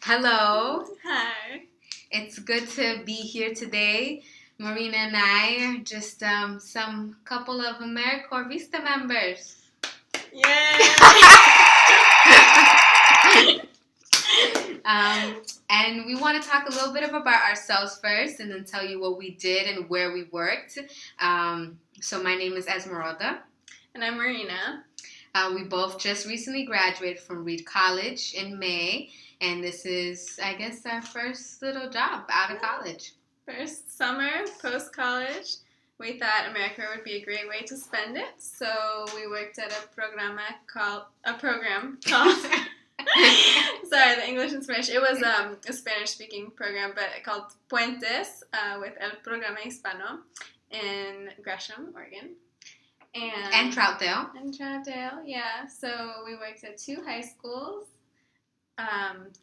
Hello. Hi. It's good to be here today. Marina and I are just some couple of AmeriCorps VISTA members. Yay! And we want to talk a little bit about ourselves first and then tell you what we did and where we worked. So my name is Esmeralda. And I'm Marina. We both just recently graduated from Reed College in May. And this is, I guess, our first little job out of college. First summer, post-college. We thought AmeriCorps would be a great way to spend it. So we worked at a program called sorry, the English and Spanish. It was a Spanish-speaking program, but called Puentes with El Programa Hispano in Gresham, Oregon. And Troutdale. And Troutdale, yeah. So we worked at two high schools,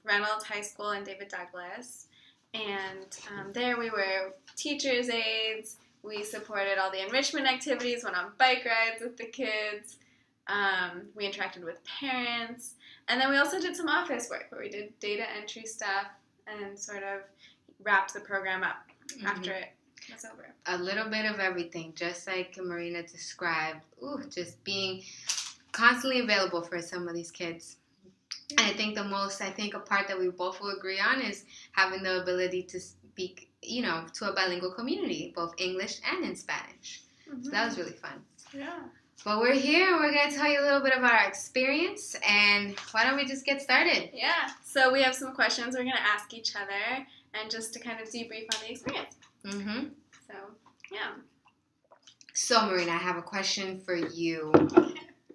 Reynolds High School and David Douglas. And there we were teachers' aides. We supported all the enrichment activities, went on bike rides with the kids. We interacted with parents. And then we also did some office work where we did data entry stuff and sort of wrapped the program up after it was over. A little bit of everything, just like Marina described. Just being constantly available for some of these kids. And I think a part that we both will agree on is having the ability to speak, to a bilingual community, both English and in Spanish. Mm-hmm. So that was really fun. Yeah. But we're here and we're going to tell you a little bit about our experience, and why don't we just get started? Yeah. So we have some questions we're going to ask each other and just to kind of debrief on the experience. Mm-hmm. So, yeah. So, Marina, I have a question for you.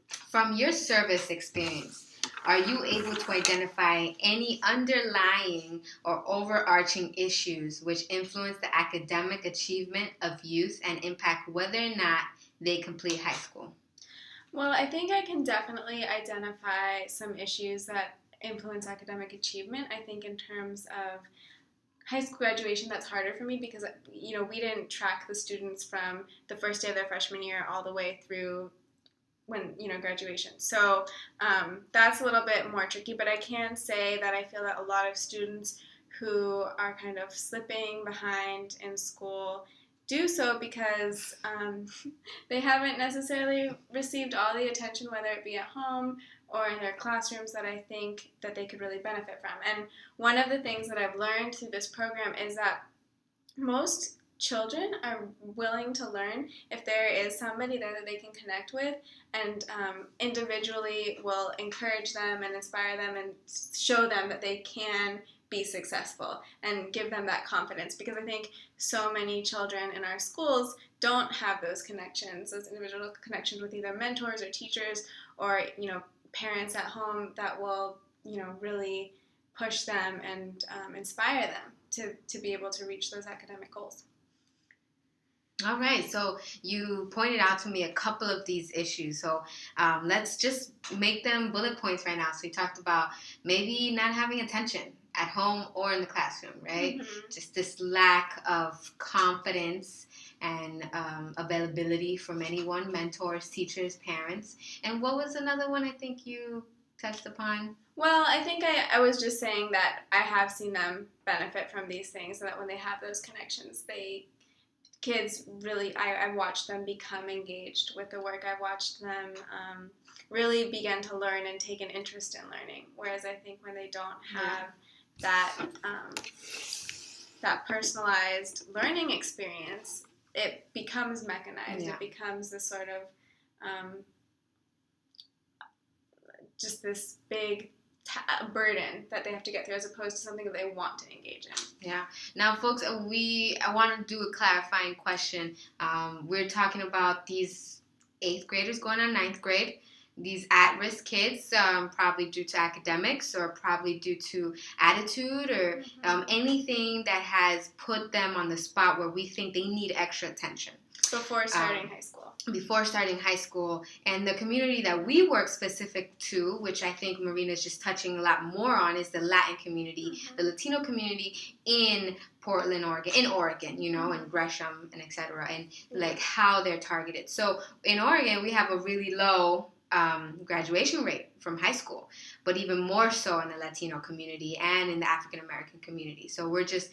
From your service experience, are you able to identify any underlying or overarching issues which influence the academic achievement of youth and impact whether or not they complete high school? Well, I think I can definitely identify some issues that influence academic achievement. I think in terms of high school graduation, that's harder for me because, we didn't track the students from the first day of their freshman year all the way through when, graduation. So that's a little bit more tricky, but I can say that I feel that a lot of students who are kind of slipping behind in school do so because they haven't necessarily received all the attention, whether it be at home or in their classrooms, that I think that they could really benefit from. And one of the things that I've learned through this program is that most children are willing to learn if there is somebody there that they can connect with, and individually will encourage them and inspire them and show them that they can be successful and give them that confidence, because I think so many children in our schools don't have those connections, those individual connections with either mentors or teachers or parents at home that will really push them and inspire them to be able to reach those academic goals. All right, so you pointed out to me a couple of these issues, so let's just make them bullet points right now. So you talked about maybe not having attention at home or in the classroom, right? Mm-hmm. Just this lack of confidence and availability from anyone, mentors, teachers, parents. And what was another one I think you touched upon? Well, I think I was just saying that I have seen them benefit from these things, and that when they have those connections, kids really, I watched them become engaged with the work. I watched them really begin to learn and take an interest in learning, whereas I think when they don't have that personalized learning experience, it becomes mechanized. Yeah. It becomes this sort of just this big burden that they have to get through, as opposed to something that they want to engage in. Yeah. Now, folks, I want to do a clarifying question. We're talking about these 8th graders going on 9th grade. These at-risk kids, probably due to academics or probably due to attitude or anything that has put them on the spot where we think they need extra attention. Before starting high school. Before starting high school. And the community that we work specific to, which I think Marina's just touching a lot more on, is the Latin community, the Latino community in Portland, Oregon, and Gresham and etc. and like how they're targeted. So in Oregon, we have a really low graduation rate from high school, but even more so in the Latino community and in the African American community. So we're just,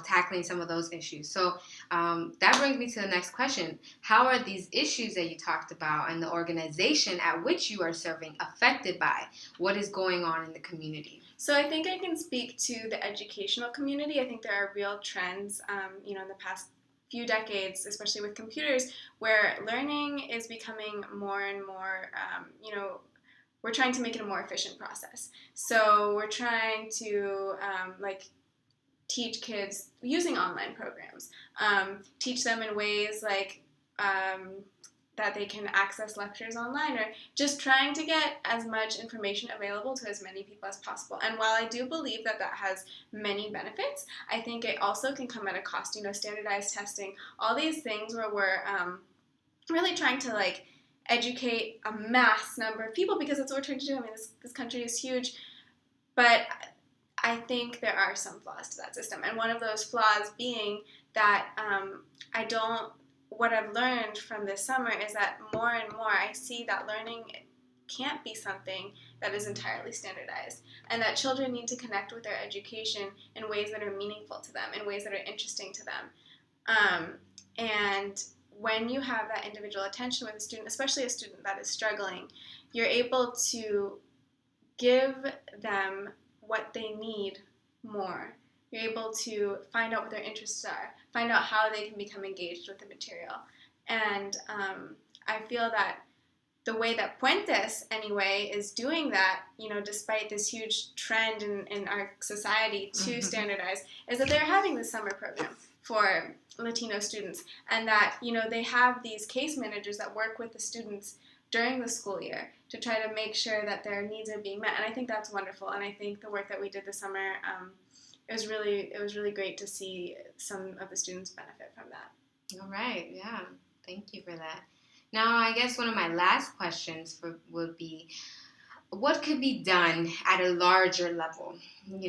tackling some of those issues. So that brings me to the next question. How are these issues that you talked about and the organization at which you are serving affected by what is going on in the community? So I think I can speak to the educational community. I think there are real trends, in the past few decades, especially with computers, where learning is becoming more and more, we're trying to make it a more efficient process. So we're trying to teach kids using online programs, teach them in ways like that they can access lectures online, or just trying to get as much information available to as many people as possible. And while I do believe that has many benefits, I think it also can come at a cost. Standardized testing, all these things where we're really trying to educate a mass number of people, because that's what we're trying to do. I mean, this country is huge, but I think there are some flaws to that system. And one of those flaws being that what I've learned from this summer is that more and more I see that learning can't be something that is entirely standardized, and that children need to connect with their education in ways that are meaningful to them, in ways that are interesting to them. And when you have that individual attention with a student, especially a student that is struggling, you're able to give them what they need more. You're able to find out what their interests are, find out how they can become engaged with the material. And I feel that the way that Puentes, anyway, is doing that, despite this huge trend in our society to standardize, is that they're having this summer program for Latino students, and that, they have these case managers that work with the students during the school year to try to make sure that their needs are being met. And I think that's wonderful. And I think the work that we did this summer, it was really great to see some of the students benefit from that. All right. Yeah. Thank you for that. Now, I guess one of my last questions would be, what could be done at a larger level? And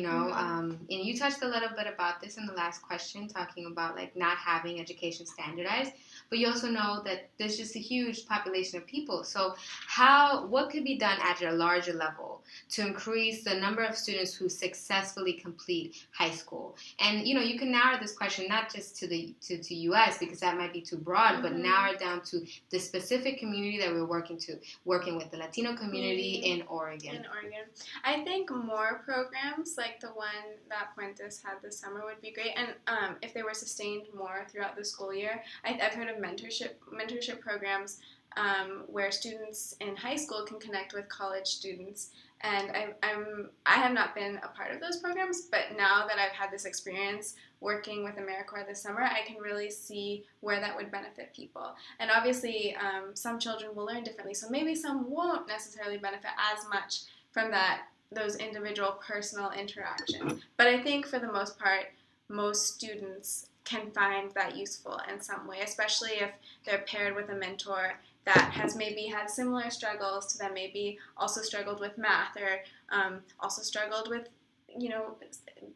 you touched a little bit about this in the last question, talking about not having education standardized, but you also know that there's just a huge population of people. So what could be done at a larger level to increase the number of students who successfully complete high school? And, you can narrow this question not just to U.S., because that might be too broad, but narrow it down to the specific community that we're working with the Latino community in Oregon. I think more programs like the one that Puentes had this summer would be great. And if they were sustained more throughout the school year, I've heard of mentorship programs where students in high school can connect with college students. And I have not been a part of those programs, but now that I've had this experience working with AmeriCorps this summer, I can really see where that would benefit people. And obviously, some children will learn differently, so maybe some won't necessarily benefit as much from those individual personal interactions. But I think for the most part, most students can find that useful in some way, especially if they're paired with a mentor that has maybe had similar struggles to them, maybe also struggled with math, or also struggled with,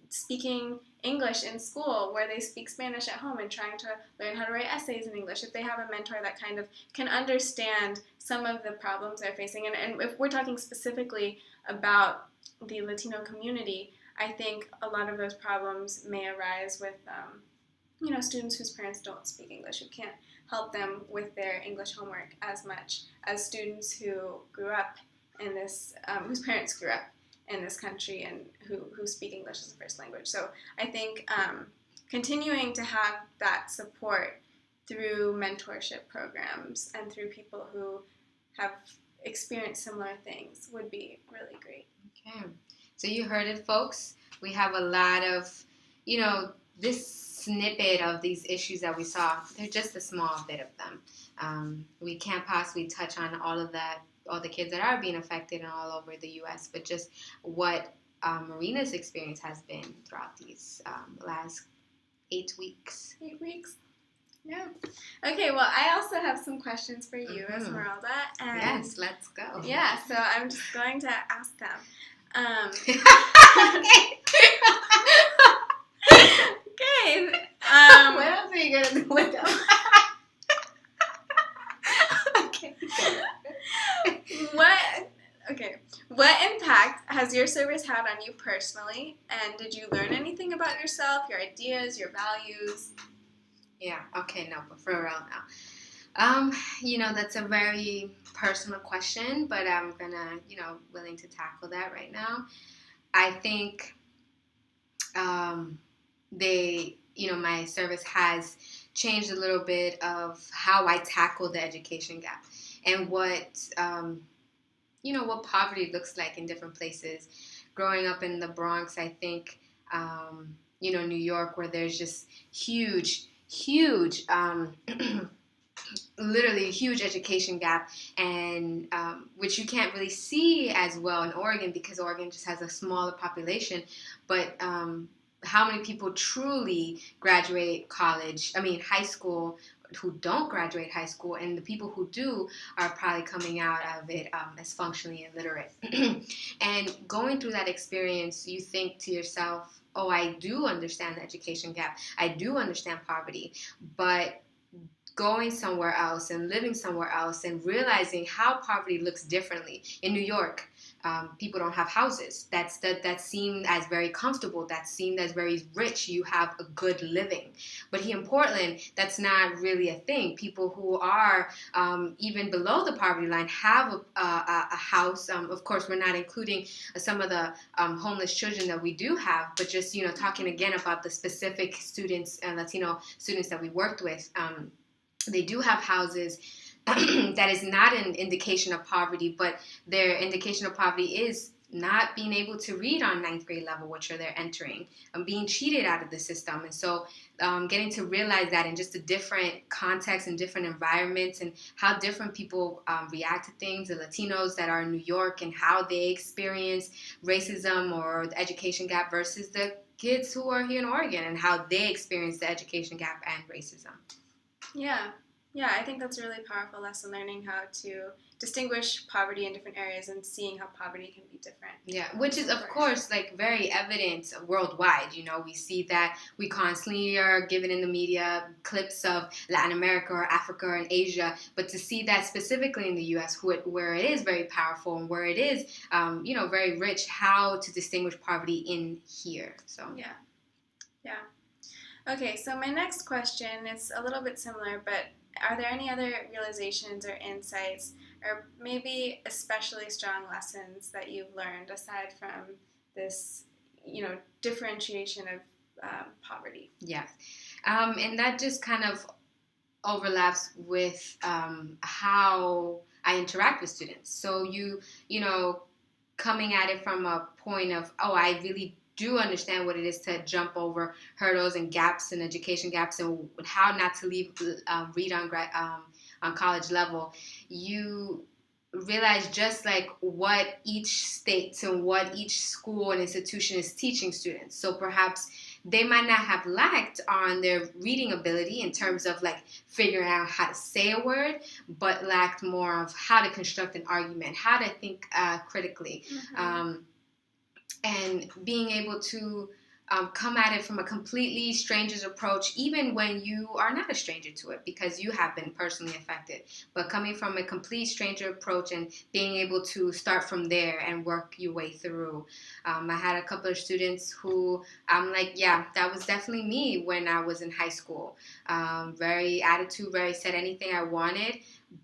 speaking English in school where they speak Spanish at home and trying to learn how to write essays in English. If they have a mentor that kind of can understand some of the problems they're facing, and if we're talking specifically about the Latino community, I think a lot of those problems may arise with students whose parents don't speak English, who can't help them with their English homework as much as students who grew up in this, whose parents grew up in this country and who speak English as a first language. So I think continuing to have that support through mentorship programs and through people who have experienced similar things would be really great. Okay. So you heard it, folks. We have a lot of, this snippet of these issues that we saw. They're just a small bit of them. We can't possibly touch on all of that, all the kids that are being affected and all over the U.S., but just what Marina's experience has been throughout these last 8 weeks. 8 weeks. Yeah. Okay, well, I also have some questions for you, Esmeralda. And yes, let's go. Yeah, so I'm just going to ask them. Okay. What else are you going to do with them? Okay. What impact has your service had on you personally? And did you learn anything about yourself, your ideas, your values? Yeah, okay, no, but for real now. That's a very personal question, but I'm gonna, willing to tackle that right now. I think my service has changed a little bit of how I tackle the education gap and what poverty looks like in different places. Growing up in the Bronx, I think, New York, where there's just huge, literally huge education gap, and which you can't really see as well in Oregon because Oregon just has a smaller population. But how many people truly graduate high school, who don't graduate high school, and the people who do are probably coming out of it as functionally illiterate. And going through that experience, you think to yourself, oh, I do understand the education gap. I do understand poverty. But going somewhere else and living somewhere else and realizing how poverty looks differently. In New York, people don't have houses. That seemed as very comfortable. That seemed as very rich. You have a good living. But here in Portland, that's not really a thing. People who are even below the poverty line have a house. Of course, we're not including some of the homeless children that we do have, but just talking again about the specific students and Latino students that we worked with. They do have houses. That is not an indication of poverty, but their indication of poverty is not being able to read on ninth grade level, which they're entering, being cheated out of the system. And so getting to realize that in just a different context and different environments and how different people react to things, the Latinos that are in New York and how they experience racism or the education gap versus the kids who are here in Oregon and how they experience the education gap and racism. Yeah, I think that's a really powerful lesson, learning how to distinguish poverty in different areas and seeing how poverty can be different. Yeah, which is, of course, like very evident worldwide. We see that we constantly are given in the media clips of Latin America or Africa and Asia, but to see that specifically in the U.S., where it is very powerful and where it is, very rich, how to distinguish poverty in here. So yeah. Okay, so my next question is a little bit similar, but are there any other realizations or insights or maybe especially strong lessons that you've learned aside from this, differentiation of poverty? Yeah. And that just kind of overlaps with how I interact with students. So coming at it from a point of, oh, I really do understand what it is to jump over hurdles and gaps and education gaps and how not to read on college level. You realize just like what each state and what each school and institution is teaching students. So perhaps they might not have lacked on their reading ability in terms of like figuring out how to say a word, but lacked more of how to construct an argument, how to think critically. Mm-hmm. And being able to come at it from a completely stranger's approach, even when you are not a stranger to it, because you have been personally affected. But coming from a complete stranger approach and being able to start from there and work your way through. I had a couple of students who I'm like, yeah, that was definitely me when I was in high school. Very attitude, very said anything I wanted.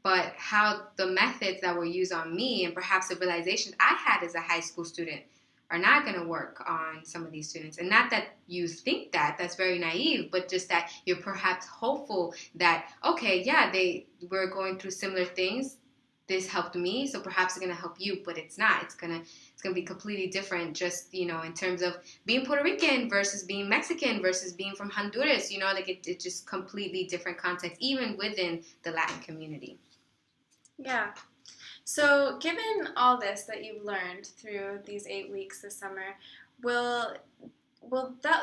But how the methods that were used on me and perhaps the realization I had as a high school student are not going to work on some of these students. And not that you think that's very naive, but just that you're perhaps hopeful that, okay, yeah, we're going through similar things. This helped me, so perhaps it's going to help you, but it's not. It's going to be completely different just, in terms of being Puerto Rican versus being Mexican versus being from Honduras, like it's just completely different context, even within the Latin community. Yeah. So, given all this that you've learned through these 8 weeks this summer, will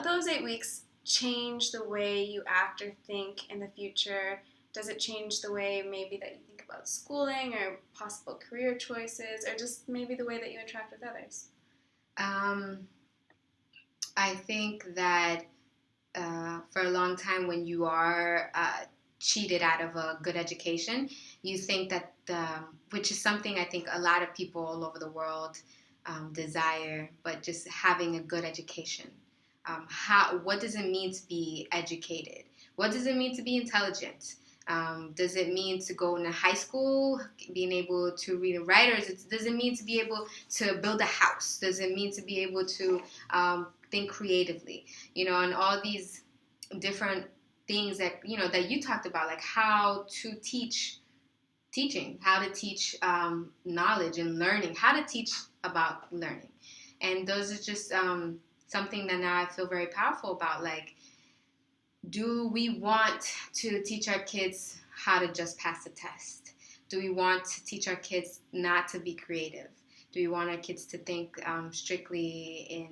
those 8 weeks change the way you act or think in the future? Does it change the way maybe that you think about schooling or possible career choices, or just maybe the way that you interact with others? I think that for a long time, when you are cheated out of a good education, you think that, which is something I think a lot of people all over the world desire, but just having a good education. What does it mean to be educated? What does it mean to be intelligent? Does it mean to go into high school, being able to read and write, or does it mean to be able to build a house? Does it mean to be able to think creatively? And all these different things that that you talked about, like how to teaching, how to teach knowledge and learning, how to teach about learning, and those are just something that now I feel very powerful about. Like, do we want to teach our kids how to just pass the test? Do we want to teach our kids not to be creative? Do we want our kids to think strictly in,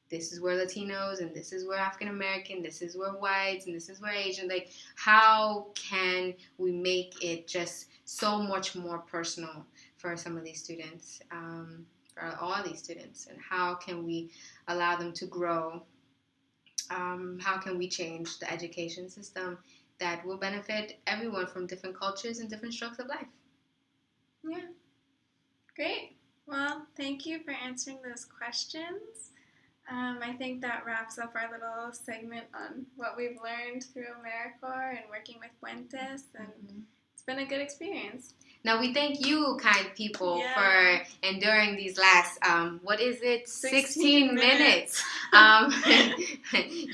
this is where Latinos, and this is where African American, this is where whites, and this is where Asian? Like, how can we make it just so much more personal for some of these students, for all these students? And how can we allow them to grow? How can we change the education system that will benefit everyone from different cultures and different strokes of life? Yeah. Great. Well, thank you for answering those questions. I think that wraps up our little segment on what we've learned through AmeriCorps and working with Puentes, and it's been a good experience. Now, we thank you, kind people, for enduring these last, 16 minutes.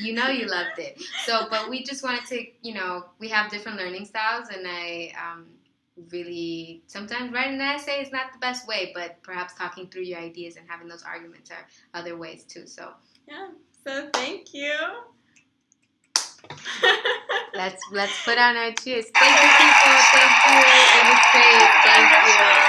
You loved it. So, but we just wanted to, we have different learning styles, and I really, sometimes writing an essay is not the best way, but perhaps talking through your ideas and having those arguments are other ways too. So so thank you. Let's put on our cheers. Thank you, people. Thank you. It was great. Thank you.